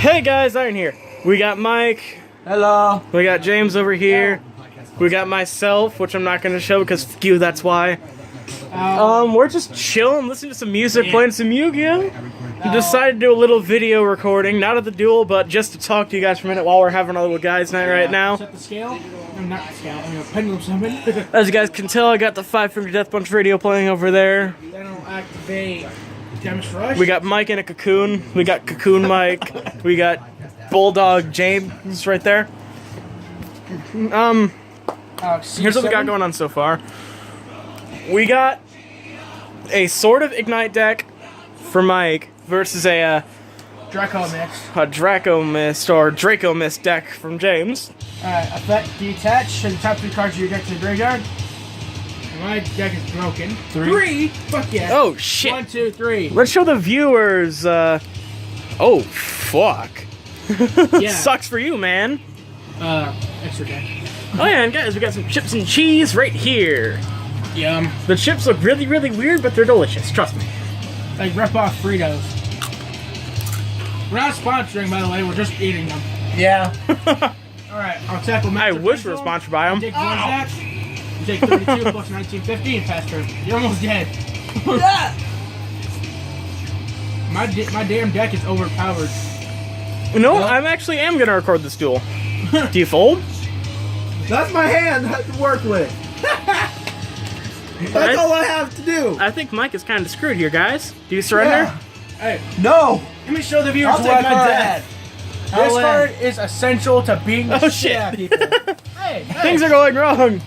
Hey guys, Iron here. We got Mike. Hello. We got James over here. We got myself, which I'm not going to show because f you, that's why. We're just chilling, listening to some music, playing some Yu-Gi-Oh! We decided to do a little video recording, not at the duel, but just to talk to you guys for a minute while we're having a little guys' night right now. Set the scale. I'm not the scale. I'm a pendulum summon. As you guys can tell, I got the 5-Finger Death Punch radio playing over there. Then I'll activate Damage Rush. We got Mike in a cocoon. We got Cocoon Mike. We got Bulldog James right there. Here's what we got going on so far. We got a sort of Ignite deck for Mike versus a Draco Mist or Draco Mist deck from James. Effect detach and top 3 cards of your deck to the graveyard. My deck is broken. Three? Fuck yeah. Oh shit. 1, 2, 3. Let's show the viewers. Oh fuck. Yeah. Sucks for you, man. Extra deck. Oh yeah, and guys, we got some chips and cheese right here. Yum. The chips look really, really weird, but they're delicious. Trust me. Like rip-off Fritos. We're not sponsoring, by the way. We're just eating them. Yeah. Alright, I'll tackle I wish we were sponsored by them. You take 1 attack. You take 32 plus 1915 past turn. You're almost dead. Yeah. My damn deck is overpowered. No, I actually am gonna record this duel. Do you fold? That's my hand to work with. That's all I have to do. I think Mike is kind of screwed here, guys. Do you surrender? Yeah. Hey, No. let me show the viewers I'll what take my card dad. is. This card is essential to being the Oh, shit shit. out of people. Hey, Things are going wrong.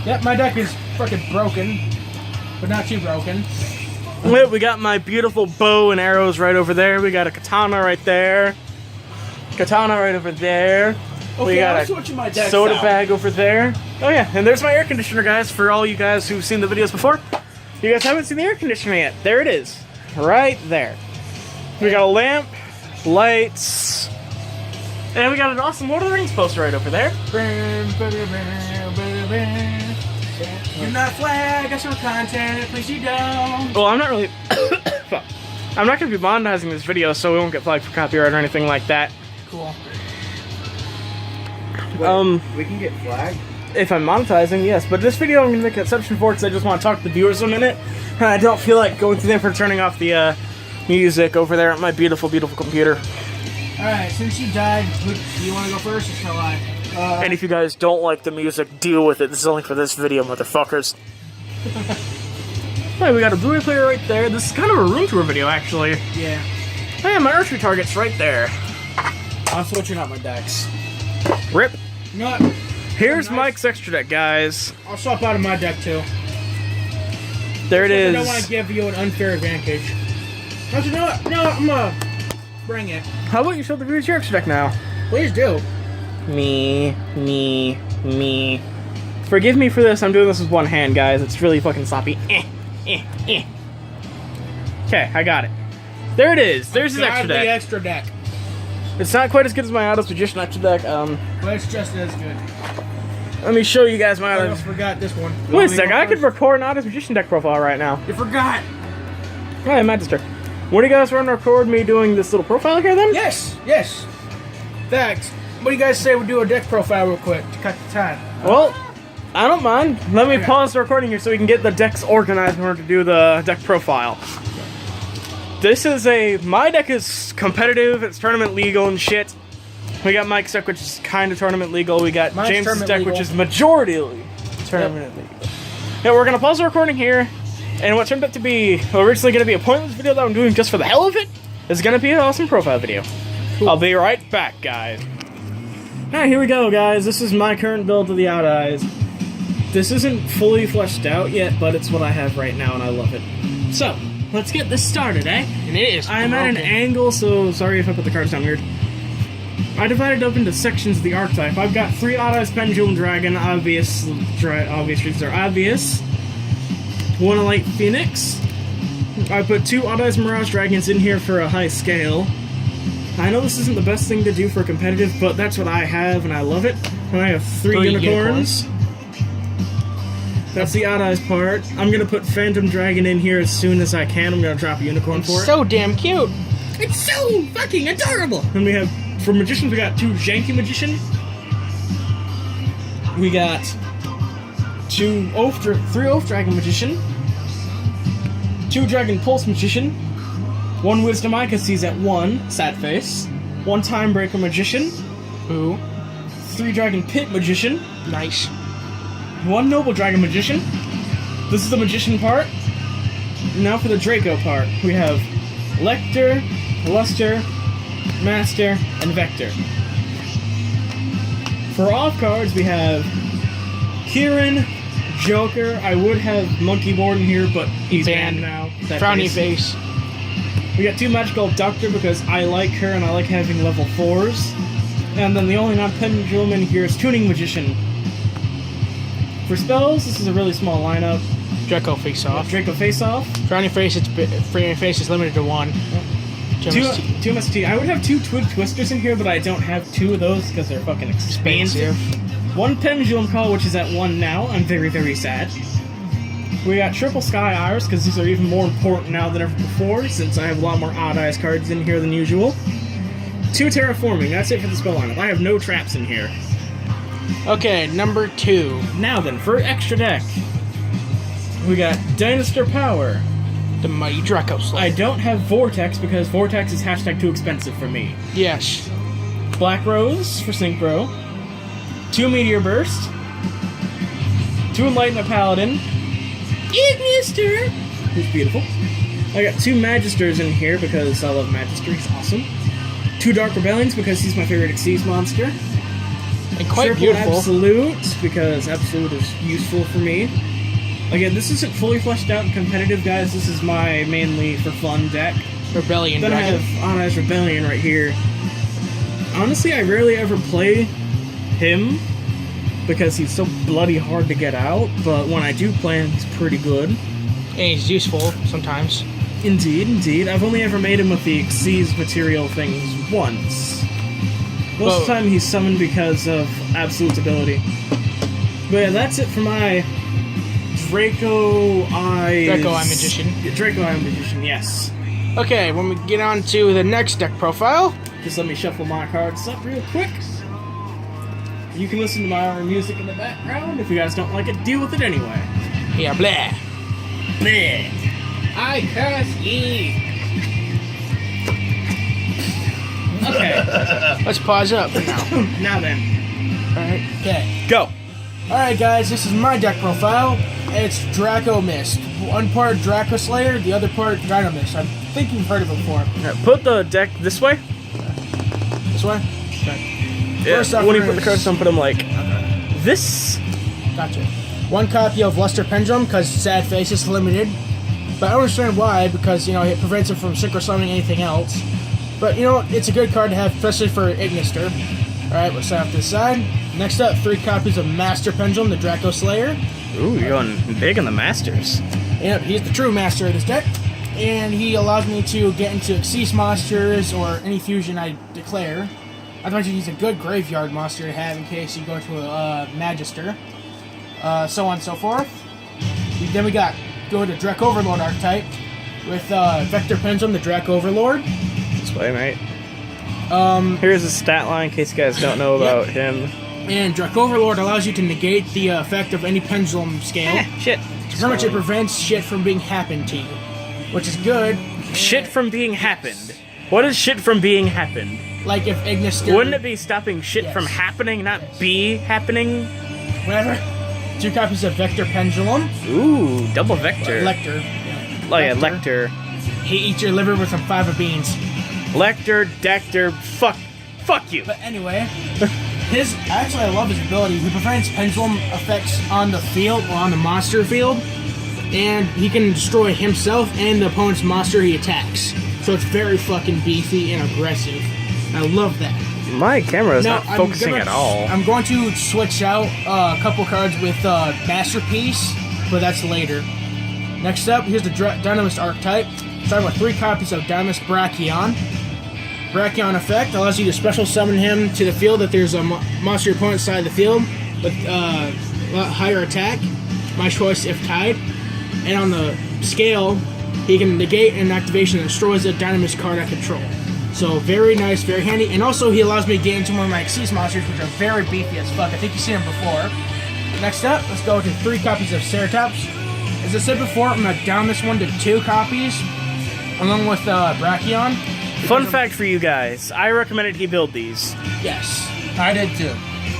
Yep, my deck is freaking broken, but not too broken. Wait, we got my beautiful bow and arrows right over there. We got a katana right there. Katana right over there. Okay, We got I'm a switching my deck soda out. bag over there. Oh yeah, and there's my air conditioner, guys. For all you guys who've seen the videos before, you guys haven't seen the air conditioner yet. There it is, right there. We got a lamp, lights, and we got an awesome Lord of the Rings poster right over there. Do not flag us for content, please you don't. Well, I'm not really. Fuck. I'm not going to be monetizing this video, so we won't get flagged for copyright or anything like that. Cool. Wait, we can get flagged? If I'm monetizing, yes. But this video I'm going to make an exception for because I just want to talk to the viewers a minute. And I don't feel like going through there for turning off the music over there at my beautiful, beautiful computer. Alright, since you died, do you want to go first or shall I? And if you guys don't like the music, deal with it. This is only for this video, motherfuckers. Hey, we got a Blu-ray player right there. This is kind of a room tour video, actually. Yeah. Hey, my archery target's right there. I'm switching out my decks. Rip. You know what? Here's Nice. Mike's extra deck, guys. I'll swap out of my deck too. There it I don't want is. to give you an unfair advantage. Actually, no, I'm gonna bring it. How about you show the viewers your extra deck now? Please do. Me. Forgive me for this, I'm doing this with one hand, guys. It's really fucking sloppy. Okay, I got it. There it is. There's his extra The deck. extra deck. It's not quite as good as my Autos Magician extra deck. But it's just as good. Let me show you guys my I Autos. almost forgot this one. Wait a sec, I could record an Autos Magician deck profile right now. You forgot. Oh, yeah, Magister. What do you guys want to record me doing this little profile here then? Yes. Thanks. What do you guys say we do a deck profile real quick to cut the time? Well, I don't mind. Let me Okay. pause the recording here so we can get the decks organized in order to do the deck profile. This is my deck is competitive, it's tournament legal and shit. We got Mike's deck, which is kind of tournament legal. We got Mine's James's tournament deck, legal. which is majority tournament legal. Yeah, we're gonna pause the recording here, and what turned out to be originally gonna be a pointless video that I'm doing just for the hell of it is gonna be an awesome profile video. Cool. I'll be right back, guys. Alright, here we go, guys. This is my current build of the Out Eyes. This isn't fully fleshed out yet, but it's what I have right now, and I love it. So, let's get this started, eh? And it is. I'm at an angle, so sorry if I put the cards down weird. I divided up into sections of the archetype. I've got 3 Odd Eyes Pendulum Dragon, obvious reasons are obvious. 1 Light Phoenix. I put 2 Odd Eyes Mirage Dragons in here for a high scale. I know this isn't the best thing to do for competitive, but that's what I have, and I love it. And I have 3 unicorns. That's the Odd Eyes part. I'm gonna put Phantom Dragon in here as soon as I can. I'm gonna drop a unicorn for it. So damn cute. It's so fucking adorable! And we have, for magicians, we got 2 Janky Magician. We got 3 Oath Dragon Magician. 2 Dragon Pulse Magician. 1 Wisdom Eye, because he's at 1, sad face. 1 Time Breaker Magician. Ooh. 3 Dragon Pit Magician. Nice. 1 Noble Dragon Magician. This is the Magician part. Now for the Draco part. We have Lecter, Luster, Master, and Vector. For off cards, we have Kieran, Joker. I would have Monkey Ward in here, but he's banned now. That Frowny face. We got 2 Magical Doctor because I like her and I like having level 4s. And then the only non-pendulum in here is Tuning Magician. For spells, this is a really small lineup. Draco face off. Draco face off. Frowny face is limited to 1. 2 MST. 2 MST. I would have 2 Twig Twisters in here, but I don't have 2 of those because they're fucking expensive. 1 Pendulum Call, which is at 1 now. I'm very, very sad. We got Triple Sky Iris, because these are even more important now than ever before, since I have a lot more Odd Eyes cards in here than usual. 2 Terraforming, that's it for the spell lineup. I have no traps in here. Okay, number 2. Now then, for extra deck, we got Dinosaur Power. The Mighty Draco Slayer. I don't have Vortex, because Vortex is hashtag too expensive for me. Yes. Black Rose for Synchro. 2 Meteor Burst. 2 Enlighten the Paladin. Ignister! Who's beautiful. I got 2 Magisters in here because I love Magister, he's awesome. 2 Dark Rebellions because he's my favorite Xyz monster. And quite Triple beautiful. Absolute because Absolute is useful for me. Again, this isn't fully fleshed out and competitive, guys. This is my mainly for fun deck. Rebellion Then Dragon. I have Odd Eyes Rebellion right here. Honestly, I rarely ever play him because he's so bloody hard to get out, but when I do play him, he's pretty good. And he's useful sometimes. Indeed, indeed. I've only ever made him with the Xyz material things once. Most of the time he's summoned because of Absolute's ability. But yeah, that's it for my Draco Eye Magician. Draco Eye Magician, yes. Okay, when we get on to the next deck profile. Just let me shuffle my cards up real quick. You can listen to my own music in the background. If you guys don't like it, deal with it anyway. Yeah, blah. Bleh. I curse ye. Okay. Let's pause up for now. Now then. Alright, okay. Go. Alright guys, this is my deck profile. It's Draco Mist. One part Draco Slayer, the other part Dino Mist. I think you've heard of it before. Put the deck this way. This way? Okay. Yeah, First off, when you put the cards down, put them like this. Gotcha. 1 copy of Luster Pendulum, because Sad Face is limited. But I don't understand why, because, you know, it prevents it from synchro summoning anything else. But, you know, it's a good card to have, especially for Ignister. Alright, we'll set off to the side. Next up, 3 copies of Master Pendulum, the Draco Slayer. Ooh, you're going big on the Masters. Yep, he's the true master of this deck. And he allows me to get into Xyz monsters or any fusion I declare. I thought he's a good graveyard monster to have in case you go to a Magister. So on and so forth. Then we go to Drac Overlord archetype with Vector Pendulum, the Drac Overlord. This way, mate. Here's a stat line in case you guys don't know about him. And Drac Overlord allows you to negate the effect of any pendulum scale. Shit. Pretty much it prevents shit from being happened to you, which is good. Shit from being happened. What is shit from being happened? Like if Ignister... Wouldn't it be stopping shit from happening, not be happening? Whatever. 2 copies of Vector Pendulum. Ooh, double Vector. Lecter. Oh yeah, Lecter. He eats your liver with some fava beans. Lecter, Dector, fuck you. But anyway, actually I love his ability. He prevents pendulum effects on the field or on the monster field, and he can destroy himself and the opponent's monster he attacks. So it's very fucking beefy and aggressive. I love that. My camera is not focusing at all. I'm going to switch out a couple cards with Masterpiece, but that's later. Next up, here's the Dynamist archetype. Starting with 3 copies of Dynamist Brachion. Brachion effect allows you to special summon him to the field if there's a monster your opponent's side of the field with higher attack. My choice if tied. And on the scale, he can negate an activation that destroys a Dynamis card I control. So very nice, very handy, and also he allows me to get into one of my Xyz monsters, which are very beefy as fuck. I think you've seen them before. Next up, let's go to 3 copies of Ceratops. As I said before, I'm gonna down this one to 2 copies, along with Brachion. Fun fact for you guys, I recommended he build these. Yes, I did too.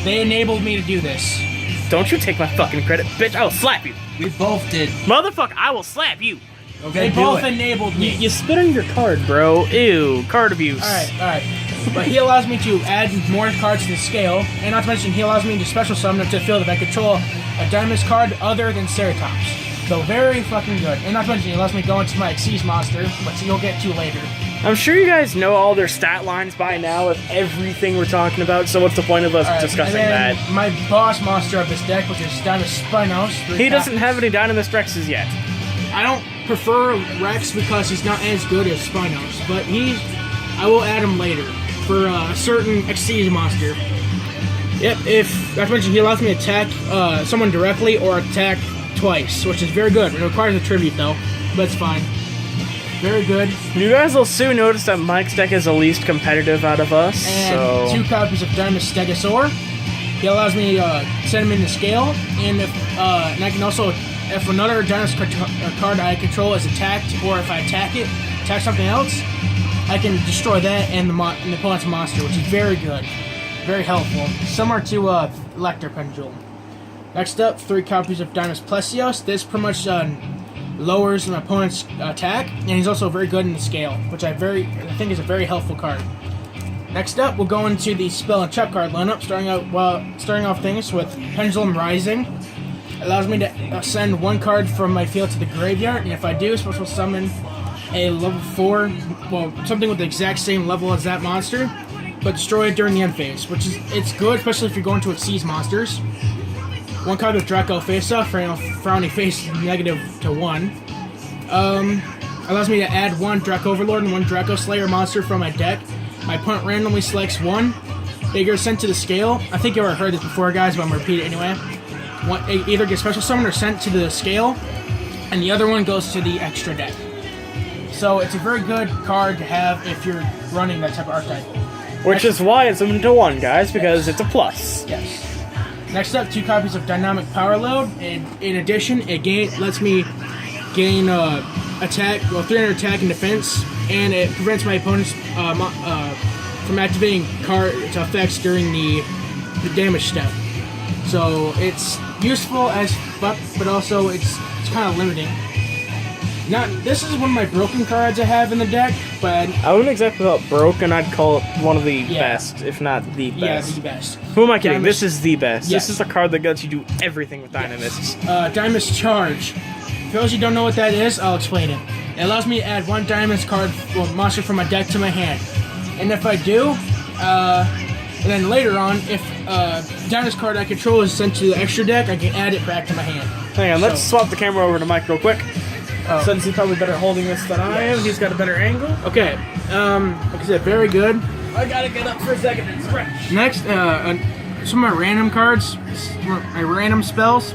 they enabled me to do this. Don't you take my fucking credit, bitch. I will slap you. We both did. Motherfucker, I will slap you. They Okay, both enabled me. You spit on your card, bro. Ew, card abuse. Alright. But he allows me to add more cards to the scale, and not to mention he allows me to special summon them to the field if I control a Dynamis card other than Ceratops. So very fucking good. And not to mention he allows me to go into my Xyz monster, which you'll get to later. I'm sure you guys know all their stat lines by now with everything we're talking about, so what's the point of us discussing and then that? my boss monster of this deck, which is Dynamis Spinos. He doesn't have any Dynamis Rexes yet. I don't prefer Rex because he's not as good as Spinos, but I will add him later for a certain Xyz monster. Yep, if not to mention he allows me to attack someone directly or attack twice, which is very good. It requires a tribute though, but it's fine. Very good. You guys will soon notice that Mike's deck is the least competitive out of us, And so... 2 copies of Dynamis Stegosaur. He allows me to send him into scale, and and I can also, if another Dynamis card I control is attacked, or if I attack something else, I can destroy that and the opponent's monster, which is very good. Very helpful. Similar to Electro Pendulum. Next up, 3 copies of Dynamis Plesios. This pretty much lowers my opponent's attack, and he's also very good in the scale, which I think is a very helpful card. Next up, we'll go into the spell and trap card lineup, starting off things with Pendulum Rising. It allows me to send 1 card from my field to the graveyard, and if I do, special summon a level 4, well, something with the exact same level as that monster, but destroy it during the end phase, which is it's good, especially if you're going to Xyz monsters. 1 card of Draco Face-Off, frowny face -1. Allows me to add 1 Draco Overlord and 1 Draco Slayer monster from my deck. My opponent randomly selects 1. They get sent to the scale. I think you already heard this before, guys, but I'm going to repeat it anyway. One either gets special summoned or sent to the scale, and the other one goes to the extra deck. So it's a very good card to have if you're running that type of archetype. Which is why it's limited to 1, guys, because it's a plus. Yes. Next up, 2 copies of Dynamic Power Load, and in addition, it lets me gain attack, 300 attack and defense, and it prevents my opponents from activating card effects during the damage step. So it's useful as fuck, but also it's kind of limiting. This is one of my broken cards I have in the deck, but I wouldn't exactly call it broken, I'd call it one of the best, if not the best. yeah, the best. Who am I kidding? Dynamis- This is the best. Yes. This is a card that lets you do everything with Dynamis. Dynamis Charge. For those who don't know what that is, I'll explain it. It allows me to add 1 Dynamis card, monster from my deck to my hand. And if I do, and then later on, if Dynamis card I control is sent to the extra deck, I can add it back to my hand. Hang on, let's swap the camera over to Mike real quick. Oh. Since he's probably better holding this than I am, he's got a better angle. Okay, like I said, very good. I gotta get up for a second and stretch. Next, some of my random cards, my random spells.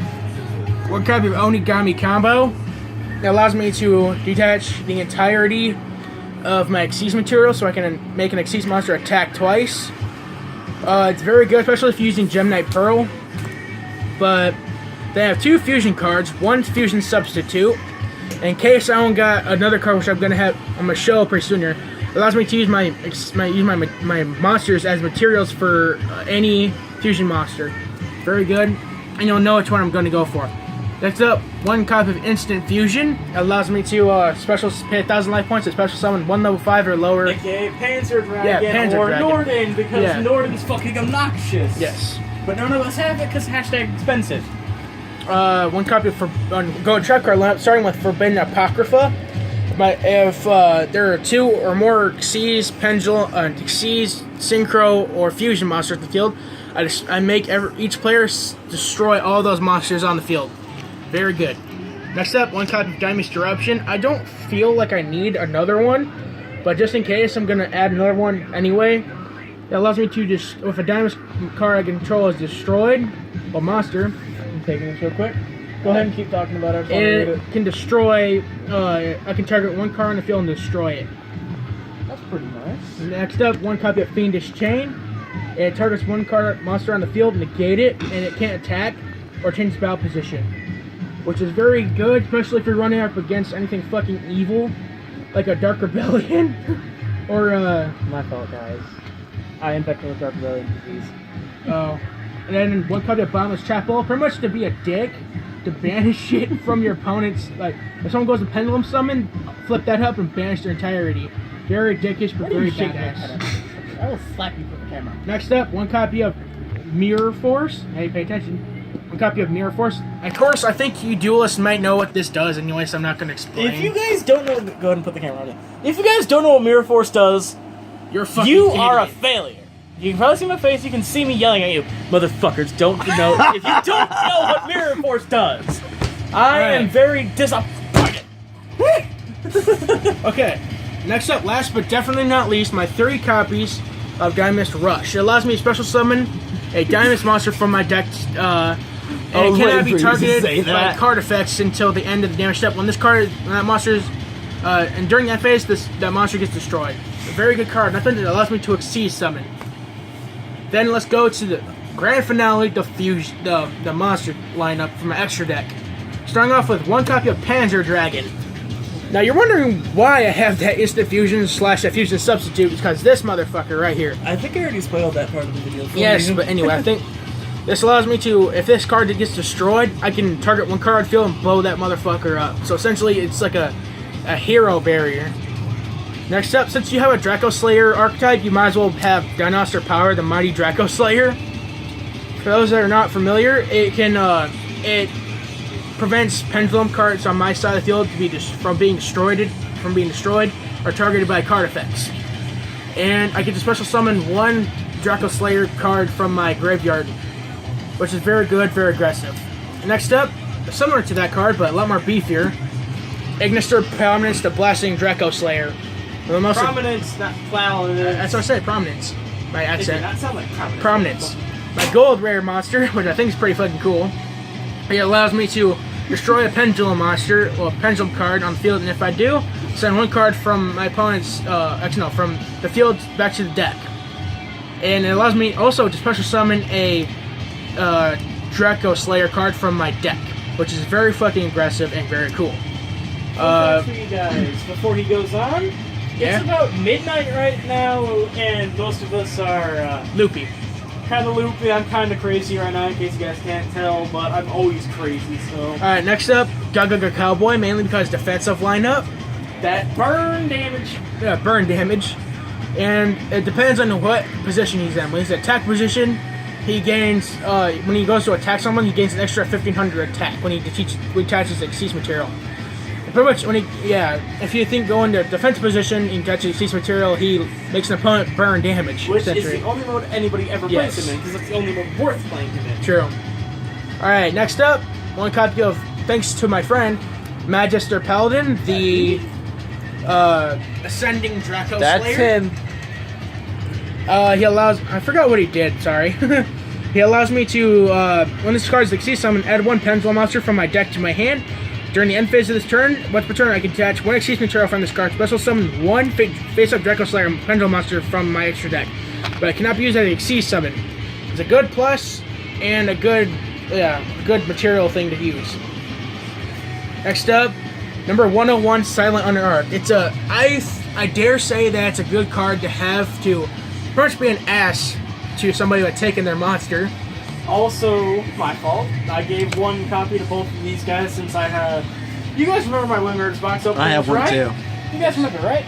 1 copy of Onigami Combo. It allows me to detach the entirety of my Xyz material so I can make an Xyz monster attack twice. It's very good, especially if you're using Gemnite Pearl. But they have 2 fusion cards, 1 fusion substitute. In case I don't got another card, which I'm gonna show pretty soon here, it allows me to use my monsters as materials for any fusion monster. Very good, and you'll know which one I'm going to go for. Next up, 1 copy of Instant Fusion. It allows me to pay 1,000 life points to special summon 1 level 5 or lower. AKA Panzer Dragon Panzer or Dragon. Norden, because Norden's fucking obnoxious. Yes. But none of us have it because #expensive. 1 copy for go trap card lineup, starting with Forbidden Apocrypha. If there are 2 or more Xyz, Pendulum, Xyz, Synchro, or Fusion monsters in the field, I make each player destroy all those monsters on the field. Very good. Next up, 1 copy of Dynamis Disruption. I don't feel like I need another one, but just in case, I'm gonna add another one anyway. It allows me to just, if a Dynamis card I control is destroyed, a monster. I'm taking this real quick. Go ahead and keep talking about it. It can destroy. I can target one card on the field and destroy it. That's pretty nice. Next up, one copy of Fiendish Chain. It targets one card monster on the field, negate it, and it can't attack or change its battle position. Which is very good, especially if you're running up against anything fucking evil, like a Dark Rebellion, or My fault, guys. I infected with Dark Rebellion disease. Oh. And then one copy of Bottomless Chapel, pretty much to be a dick, to banish shit from your opponent's, like, if someone goes to Pendulum Summon, flip that up and banish their entirety. Very dickish, but very badass. I will slap you from the camera. Next up, one copy of Mirror Force. Hey, pay attention. One copy of Mirror Force. Of course, I think you duelists might know what this does anyway, so I'm not going to explain. If you guys don't know, go ahead and put the camera on you. If you guys don't know what Mirror Force does, you're a fucking you are a idiot. failure. You can probably see my face. You can see me yelling at you, motherfuckers. Don't know if you don't know what Mirror Force does. I am very disappointed. Okay. Next up, last but definitely not least, my 30 copies of Dynamist Rush. It allows me to special summon a Dynamist monster from my deck, and it cannot be targeted by card effects until the end of the damage step. When that monster is, and during that phase, that monster gets destroyed. A very good card. Nothing that allows me to exceed summon. Then let's go to the grand finale, the monster lineup from my extra deck. Starting off with one copy of Panzer Dragon. Now you're wondering why I have that instant fusion / that fusion substitute, because this motherfucker right here. I think I already spoiled that part of the video. Yes, but anyway, I think this allows me to, if this card gets destroyed, I can target one card field and blow that motherfucker up. So essentially, it's like a hero barrier. Next up, since you have a Draco Slayer archetype, you might as well have Dinosaur Power, the Mighty Draco Slayer. For those that are not familiar, it can it prevents pendulum cards on my side of the field from being destroyed or targeted by card effects. And I get to special summon one Draco Slayer card from my graveyard, which is very good, very aggressive. Next up, similar to that card, but a lot more beefier, Ignister Prominence, the Blasting Draco Slayer. Prominence, not Prominence. That's what I said, Prominence. My accent. That sounds like Prominence. Prominence. My gold rare monster, which I think is pretty fucking cool. It allows me to destroy a pendulum monster, or a pendulum card on the field, and if I do, send one card from my opponent's, from the field back to the deck. And it allows me also to special summon a Draco Slayer card from my deck, which is very fucking aggressive and very cool. For you guys, before he goes on, it's about midnight right now, and most of us are loopy. Kind of loopy. I'm kind of crazy right now, in case you guys can't tell, but I'm always crazy, so... Alright, next up, Gaga Cowboy, mainly because defensive lineup. That burn damage. Yeah, burn damage. And it depends on what position he's in. When he's in attack position, he gains, when he goes to attack someone, he gains an extra 1500 attack when he attaches Exceed material. Pretty much, if you think going to defense position and catch Exceed material, he makes an opponent burn damage. Which is the only mode anybody ever plays him in, because it's the only mode worth playing him in. True. Alright, next up, one copy of, thanks to my friend, Magister Paladin, the Ascending Draco Slayer. That's him. He allows, I forgot what he did, sorry. He allows me to, when this card is Exceed Summon, add one Pendulum monster from my deck to my hand. During the end phase of this turn, once per turn, I can attach one Exceed material from this card, special summon one face-up Draco Slayer Pendulum monster from my extra deck. But it cannot be used as an Exceed summon. It's a good plus and a good material thing to use. Next up, number 101, Silent Unearthed. It's I dare say that it's a good card to have to pretty much be an ass to somebody who had taken their monster. Also, my fault. I gave one copy to both of these guys since I had... You guys remember my Wingers box opening, I have one right? too. You guys remember, right?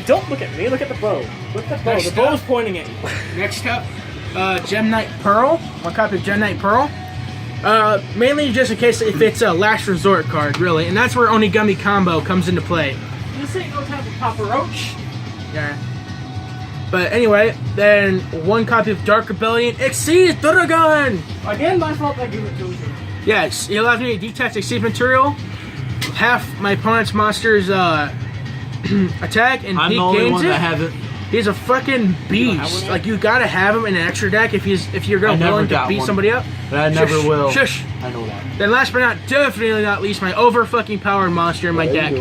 Don't look at me. Look at the bow. Look at the bow. The bow's pointing at you. Next up, Gem Knight Pearl. One copy of Gem Knight Pearl. Mainly just in case if it's a last resort card, really. And that's where Onigami Combo comes into play. This ain't no time for Papa Roach. Yeah. But anyway, then one copy of Dark Rebellion Exceed Dragon! Again, my fault I gave it to you. Yes, it allows me to detach Exceed material, half my opponent's monster's attack, and I'm he the only gains one it. that haven't He's a fucking beast. Like you gotta have him in an extra deck if you're I never willing to got beat one. somebody up. But I never Shush, will. Shush. I know that. Then last but definitely not least, my over fucking powered monster in my deck.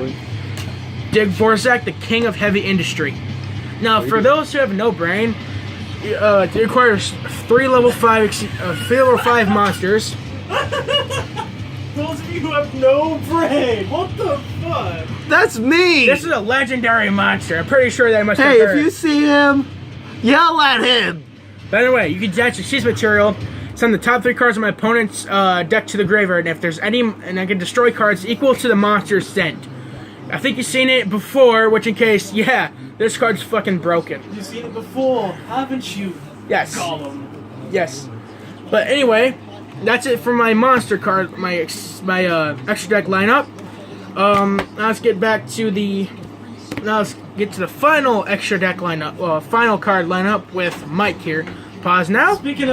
Dig Borzak, the king of heavy industry. Now, for those who have no brain, it requires 3 level 5 monsters. Those of you who have no brain, what the fuck? That's me! This is a legendary monster. I'm pretty sure that I must have Hey, heard. if you see him, yell at him! By the way, you can detach the Seize material, send the top 3 cards of my opponent's deck to the graveyard, and if there's any, and I can destroy cards equal to the monster sent. I think you've seen it before, which in case, yeah, this card's fucking broken. You've seen it before, haven't you? Yes. Gollum. Yes. But anyway, that's it for my monster card, my extra deck lineup. Now let's get to the final extra deck lineup, final card lineup with Mike here. Pause now. Speaking of